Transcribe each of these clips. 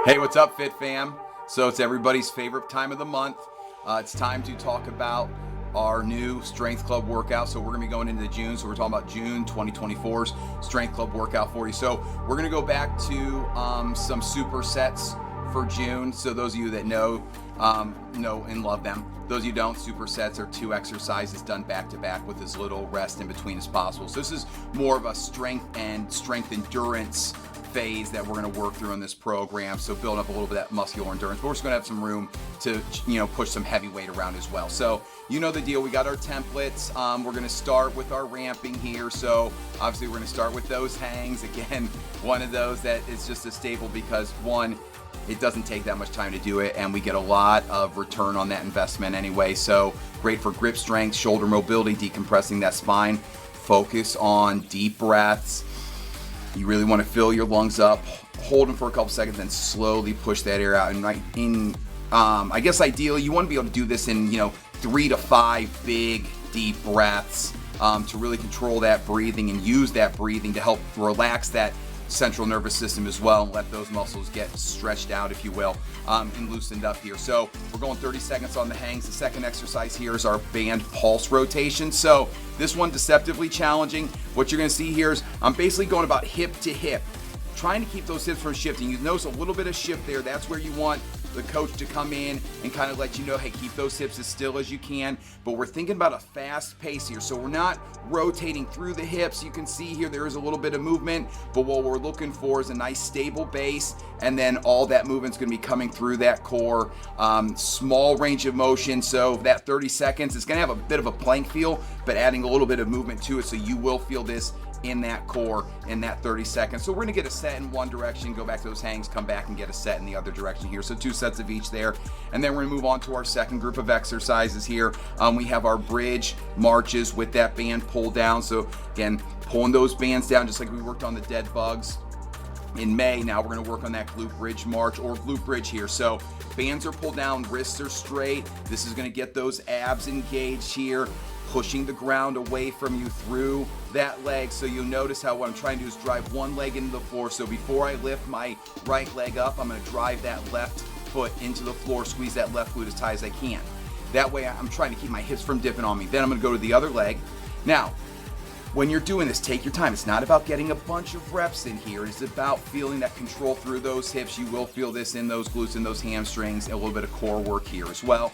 Hey, what's up, Fit Fam? So it's everybody's favorite time of the month. It's time to talk about our new Strength Club workout. So we're gonna be going into June. So we're talking about June 2024's Strength Club workout for you. So we're gonna go back to some supersets for June. So those of you that know and love them. Those of you who don't, supersets are 2 exercises done back to back with as little rest in between as possible. So this is more of a strength endurance phase that we're going to work through in this program. So build up a little bit of that muscular endurance, but we're just going to have some room to, push some heavy weight around as well. So you know the deal. We got our templates. We're going to start with our ramping here. So obviously we're going to start with those hangs. Again, one of those that is just a staple because one, it doesn't take that much time to do it, and we get a lot of return on that investment anyway. So great for grip strength, shoulder mobility, decompressing that spine. Focus on deep breaths. You really want to fill your lungs up, hold them for a couple seconds, then slowly push that air out. And I guess ideally you want to be able to do this in 3 to 5 big deep breaths to really control that breathing and use that breathing to help relax that central nervous system as well and let those muscles get stretched out, if you will, and loosened up here. So we're going 30 seconds on the hangs. The second exercise here is our band pulse rotation. So this one deceptively challenging. What you're going to see here is I'm basically going about hip to hip, trying to keep those hips from shifting. You notice a little bit of shift there. That's where you want the coach to come in and kind of let you know, hey, keep those hips as still as you can. But we're thinking about a fast pace here. So we're not rotating through the hips. You can see here there is a little bit of movement, but what we're looking for is a nice stable base, and then all that movement's going to be coming through that core. Small range of motion, so that 30 seconds is going to have a bit of a plank feel, but adding a little bit of movement to it, so you will feel this in that core in that 30 seconds. So we're going to get a set in one direction, go back to those hangs, come back and get a set in the other direction here. So 2 sets of each there. And then we're going to move on to our second group of exercises here. We have our bridge marches with that band pull down. So again, pulling those bands down just like we worked on the dead bugs in May. Now we're going to work on that glute bridge march or glute bridge here. So bands are pulled down, wrists are straight. This is going to get those abs engaged here, pushing the ground away from you through that leg. So you'll notice how what I'm trying to do is drive one leg into the floor. So before I lift my right leg up, I'm going to drive that left foot into the floor, squeeze that left glute as tight as I can. That way I'm trying to keep my hips from dipping on me. Then I'm going to go to the other leg. Now, when you're doing this, take your time. It's not about getting a bunch of reps in here. It's about feeling that control through those hips. You will feel this in those glutes and those hamstrings, and a little bit of core work here as well.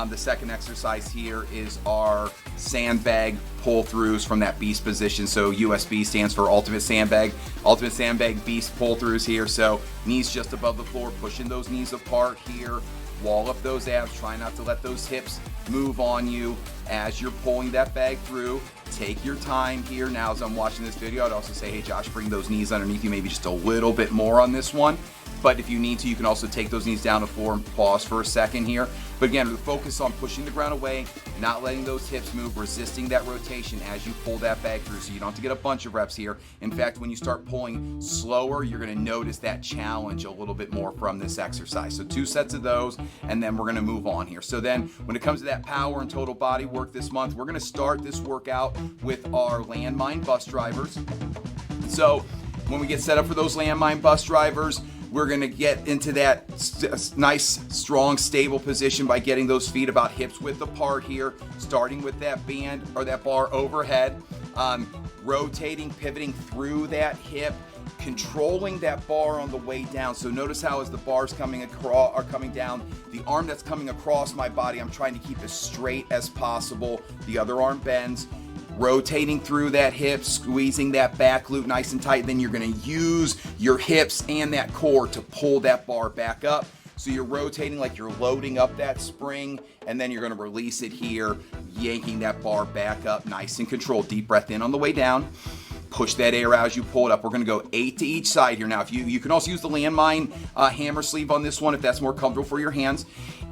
The second exercise here is our sandbag pull-throughs from that beast position. So USB stands for Ultimate Sandbag. Ultimate Sandbag Beast pull-throughs here. So knees just above the floor, pushing those knees apart here. Wall up those abs. Try not to let those hips move on you as you're pulling that bag through. Take your time here. Now, as I'm watching this video, I'd also say, hey, Josh, bring those knees underneath you, maybe just a little bit more on this one. But if you need to, you can also take those knees down to the floor and pause for a second here. But again, focus on pushing the ground away, not letting those hips move, resisting that rotation as you pull that bag through. So you don't have to get a bunch of reps here. In fact, when you start pulling slower, you're going to notice that challenge a little bit more from this exercise. So 2 sets of those, and then we're going to move on here. So then when it comes to that power and total body work this month, we're going to start this workout with our landmine bus drivers. So when we get set up for those landmine bus drivers, we're going to get into that nice, strong, stable position by getting those feet about hips width apart here, starting with that band or that bar overhead, rotating, pivoting through that hip, controlling that bar on the way down. So notice how as the bars coming down, the arm that's coming across my body, I'm trying to keep as straight as possible. The other arm bends. Rotating through that hip, squeezing that back glute nice and tight. Then you're going to use your hips and that core to pull that bar back up. So you're rotating like you're loading up that spring, and then you're going to release it here, yanking that bar back up nice and controlled. Deep breath in on the way down. Push that air out as you pull it up. We're going to go 8 to each side here. Now, if you can also use the landmine hammer sleeve on this one if that's more comfortable for your hands.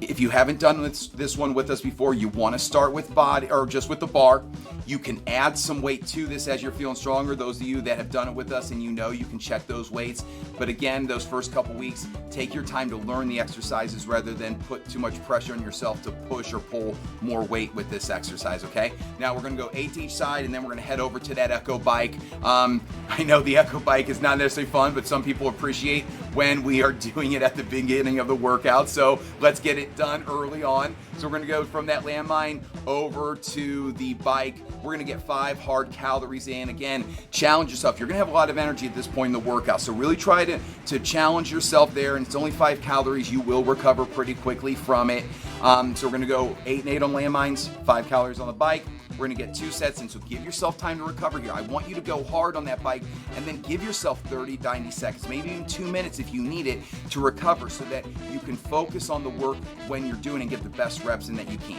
If you haven't done this one with us before, you want to start with body or just with the bar. You can add some weight to this as you're feeling stronger. Those of you that have done it with us and you know you can check those weights. But again, those first couple weeks, take your time to learn the exercises rather than put too much pressure on yourself to push or pull more weight with this exercise, okay? Now we're gonna go 8 to each side and then we're gonna head over to that Echo bike. I know the Echo bike is not necessarily fun, but some people appreciate when we are doing it at the beginning of the workout. So let's get it done early on. So we're gonna go from that landmine over to the bike. We're gonna get 5 hard calories in. Again, challenge yourself. You're gonna have a lot of energy at this point in the workout. So really try to challenge yourself there. And it's only 5 calories. You will recover pretty quickly from it. So we're gonna go 8 and 8 on landmines, 5 calories on the bike. We're gonna get 2 sets in, so give yourself time to recover here. I want you to go hard on that bike and then give yourself 30, 90 seconds, maybe even 2 minutes if you need it to recover so that you can focus on the work when you're doing and get the best reps in that you can.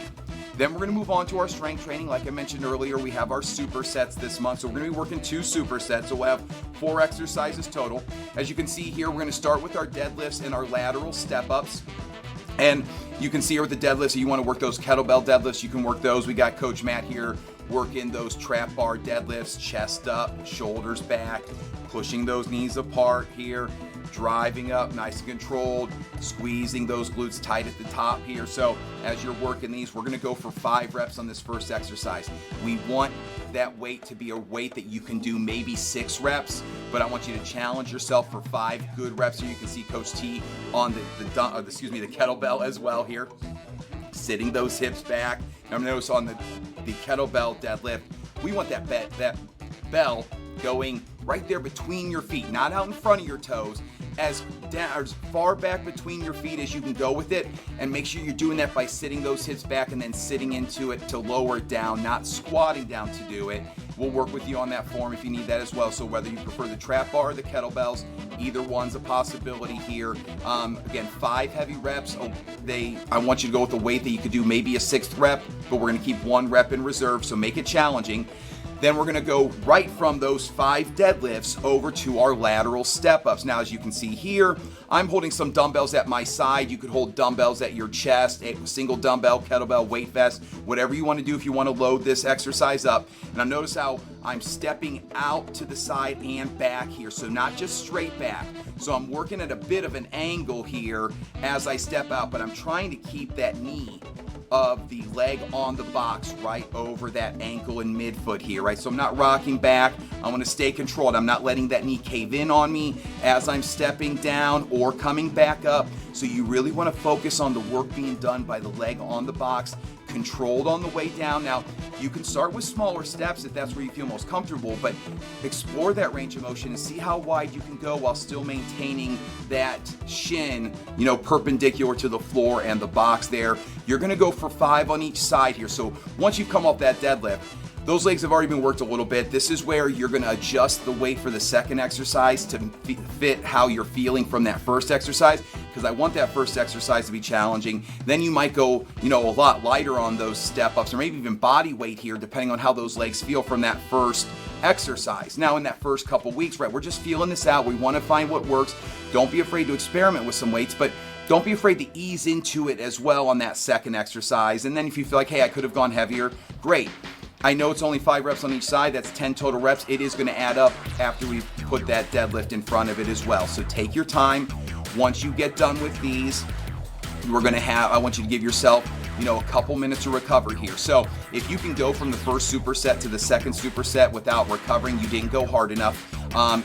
Then we're gonna move on to our strength training. Like I mentioned earlier, we have our supersets this month. So we're gonna be working 2 supersets. So we'll have 4 exercises total. As you can see here, we're gonna start with our deadlifts and our lateral step-ups. And you can see here with the deadlifts, if you want to work those kettlebell deadlifts, you can work those. We got Coach Matt here working those trap bar deadlifts, chest up, shoulders back, pushing those knees apart here, driving up nice and controlled, squeezing those glutes tight at the top here. So as you're working these, we're gonna go for 5 reps on this first exercise. We want that weight to be a weight that you can do maybe 6 reps, but I want you to challenge yourself for 5 good reps. Here you can see Coach T on the kettlebell as well here, sitting those hips back. Now notice on the kettlebell deadlift, we want that bell going right there between your feet, not out in front of your toes, as far back between your feet as you can go with it, and make sure you're doing that by sitting those hips back and then sitting into it to lower it down, not squatting down to do it. We'll work with you on that form if you need that as well. So whether you prefer the trap bar or the kettlebells, either one's a possibility here. Again, 5 heavy reps. I want you to go with the weight that you could do maybe a 6th rep, but we're gonna keep 1 rep in reserve, so make it challenging. Then we're gonna go right from those 5 deadlifts over to our lateral step-ups. Now, as you can see here, I'm holding some dumbbells at my side. You could hold dumbbells at your chest, a single dumbbell, kettlebell, weight vest, whatever you wanna do if you wanna load this exercise up. And now notice how I'm stepping out to the side and back here, so not just straight back. So I'm working at a bit of an angle here as I step out, but I'm trying to keep that knee of the leg on the box right over that ankle and midfoot here, right? So I'm not rocking back. I want to stay controlled. I'm not letting that knee cave in on me as I'm stepping down or coming back up. So you really want to focus on the work being done by the leg on the box, controlled on the way down. Now, you can start with smaller steps if that's where you feel most comfortable, but explore that range of motion and see how wide you can go while still maintaining that shin, perpendicular to the floor and the box there. You're gonna go for 5 on each side here. So once you come off that deadlift, those legs have already been worked a little bit. This is where you're gonna adjust the weight for the second exercise to fit how you're feeling from that first exercise, because I want that first exercise to be challenging. Then you might go, a lot lighter on those step-ups or maybe even body weight here, depending on how those legs feel from that first exercise. Now, in that first couple weeks, right, we're just feeling this out. We wanna find what works. Don't be afraid to experiment with some weights, but don't be afraid to ease into it as well on that second exercise. And then if you feel like, hey, I could have gone heavier, great. I know it's only 5 reps on each side. That's 10 total reps. It is going to add up after we put that deadlift in front of it as well. So take your time. Once you get done with these, I want you to give yourself, a couple minutes to recover here. So if you can go from the first superset to the second superset without recovering, you didn't go hard enough.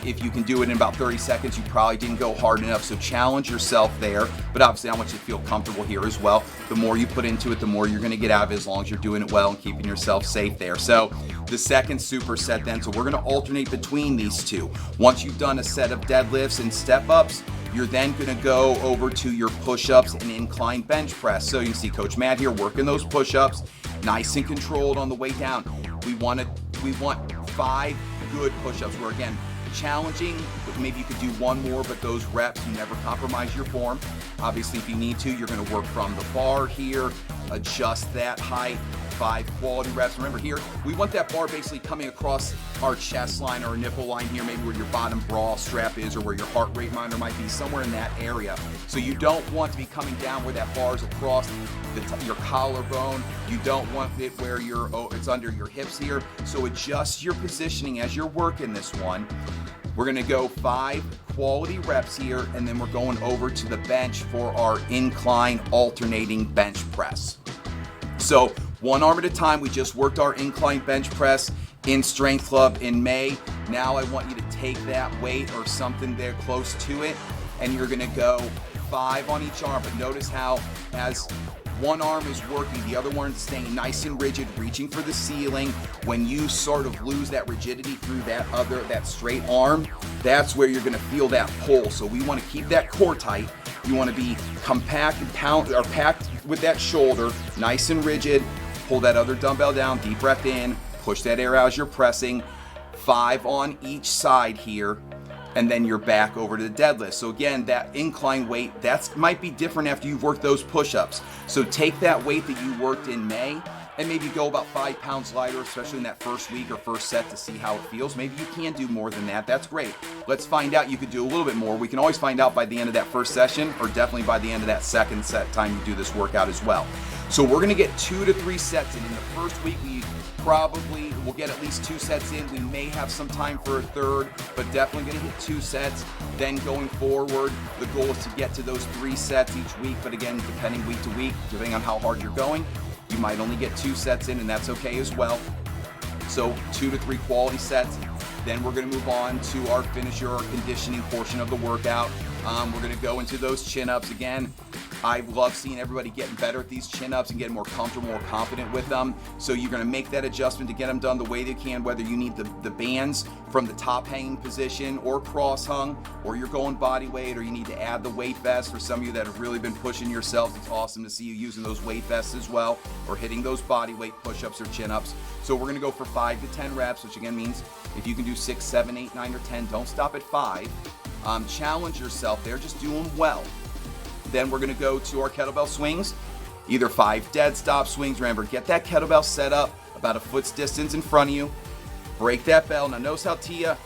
If you can do it in about 30 seconds, you probably didn't go hard enough. So challenge yourself there. But obviously, I want you to feel comfortable here as well. The more you put into it, the more you're going to get out of it, as long as you're doing it well and keeping yourself safe there. So the second superset then, so we're going to alternate between these two. Once you've done a set of deadlifts and step-ups, you're then going to go over to your push-ups and incline bench press. So you can see Coach Matt here working those push-ups, nice and controlled on the way down. We want 5 good push-ups where, again, challenging, but maybe you could do 1 more, but those reps, you never compromise your form. Obviously, if you need to, you're going to work from the bar here, adjust that height, 5 quality reps. Remember here, we want that bar basically coming across our chest line or our nipple line here, maybe where your bottom bra strap is or where your heart rate monitor might be, somewhere in that area. So you don't want to be coming down where that bar is across your collarbone. You don't want it where it's under your hips here. So adjust your positioning as you're working this one. We're gonna go 5 quality reps here, and then we're going over to the bench for our incline alternating bench press. So one arm at a time. We just worked our incline bench press in Strength Club in May. Now I want you to take that weight or something there close to it, and you're gonna go 5 on each arm. But notice how as one arm is working, the other one is staying nice and rigid, reaching for the ceiling. When you sort of lose that rigidity through that straight arm, that's where you're gonna feel that pull. So we wanna keep that core tight. You wanna be compact and packed with that shoulder, nice and rigid. Pull that other dumbbell down, deep breath in, push that air out as you're pressing. 5 on each side here. And then you're back over to the deadlift. So again, that incline weight, might be different after you've worked those push-ups. So take that weight that you worked in May and maybe go about 5 pounds lighter, especially in that first week or first set, to see how it feels. Maybe you can do more than that. That's great. Let's find out. You could do a little bit more. We can always find out by the end of that first session, or definitely by the end of that second set time you do this workout as well. So we're gonna get 2 to 3 sets in. In the first week, we'll get at least 2 sets in. We may have some time for a third, but definitely gonna hit 2 sets. Then going forward, the goal is to get to those 3 sets each week. But again, depending week to week, depending on how hard you're going, you might only get 2 sets in, and that's okay as well. So 2 to 3 quality sets. Then we're gonna move on to our finisher or conditioning portion of the workout. We're gonna go into those chin-ups again. I love seeing everybody getting better at these chin-ups and getting more comfortable, more confident with them. So you're gonna make that adjustment to get them done the way they can, whether you need the bands from the top hanging position or cross hung, or you're going body weight, or you need to add the weight vest. For some of you that have really been pushing yourselves, it's awesome to see you using those weight vests as well, or hitting those body weight push-ups or chin-ups. So we're gonna go for 5 to 10 reps, which again means if you can do 6, 7, 8, 9, or 10, don't stop at 5. Challenge yourself there, just do them well. Then we're gonna go to our kettlebell swings, either 5 dead stop swings. Remember, get that kettlebell set up about a foot's distance in front of you. Break that bell. Now notice how Tia,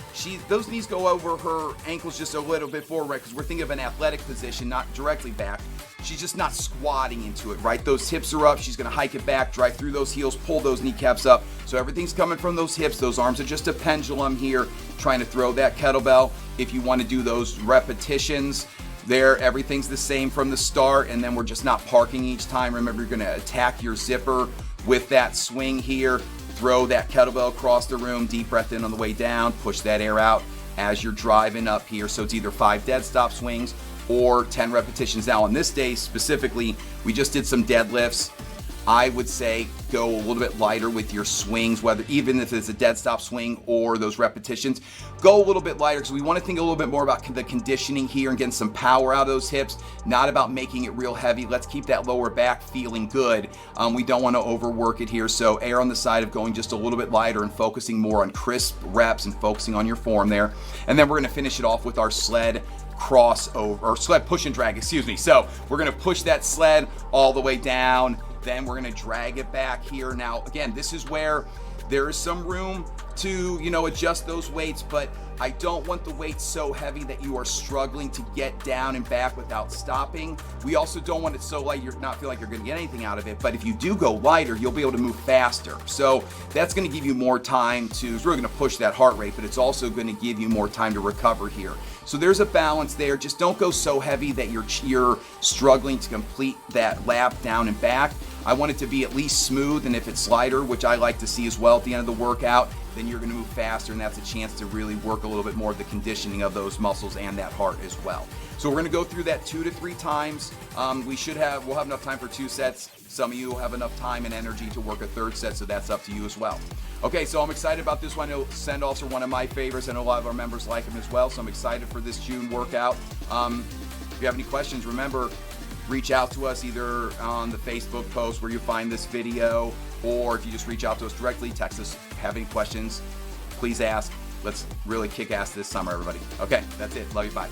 those knees go over her ankles just a little bit forward, right? Because we're thinking of an athletic position, not directly back. She's just not squatting into it, right? Those hips are up. She's gonna hike it back, drive through those heels, pull those kneecaps up. So everything's coming from those hips. Those arms are just a pendulum here, trying to throw that kettlebell. If you wanna do those repetitions, there, everything's the same from the start, and then we're just not parking each time. Remember, you're gonna attack your zipper with that swing here, throw that kettlebell across the room, deep breath in on the way down, push that air out as you're driving up here. So it's either 5 dead stop swings or 10 repetitions. Now on this day specifically, we just did some deadlifts. I would say go a little bit lighter with your swings, even if it's a dead stop swing or those repetitions. Go a little bit lighter because we want to think a little bit more about the conditioning here and getting some power out of those hips, not about making it real heavy. Let's keep that lower back feeling good. We don't want to overwork it here, so err on the side of going just a little bit lighter and focusing more on crisp reps and focusing on your form there. And then we're going to finish it off with our sled crossover, or sled push and drag, excuse me. So we're going to push that sled all the way down. Then we're gonna drag it back here. Now, again, this is where there is some room to, adjust those weights, but I don't want the weights so heavy that you are struggling to get down and back without stopping. We also don't want it so light you're not feel like you're gonna get anything out of it, but if you do go lighter, you'll be able to move faster. So that's gonna give you more time it's really gonna push that heart rate, but it's also gonna give you more time to recover here. So there's a balance there. Just don't go so heavy that you're struggling to complete that lap down and back. I want it to be at least smooth, and if it's lighter, which I like to see as well at the end of the workout, then you're gonna move faster, and that's a chance to really work a little bit more of the conditioning of those muscles and that heart as well. So we're gonna go through that 2 to 3 times. We'll have enough time for 2 sets. Some of you will have enough time and energy to work a 3rd set, so that's up to you as well. Okay, so I'm excited about this one. It'll send also one of my favorites. I know a lot of our members like them as well, so I'm excited for this June workout. If you have any questions, remember, reach out to us either on the Facebook post where you find this video, or if you just reach out to us directly, text us, have any questions, please ask. Let's really kick ass this summer, everybody. Okay, that's it. Love you, bye.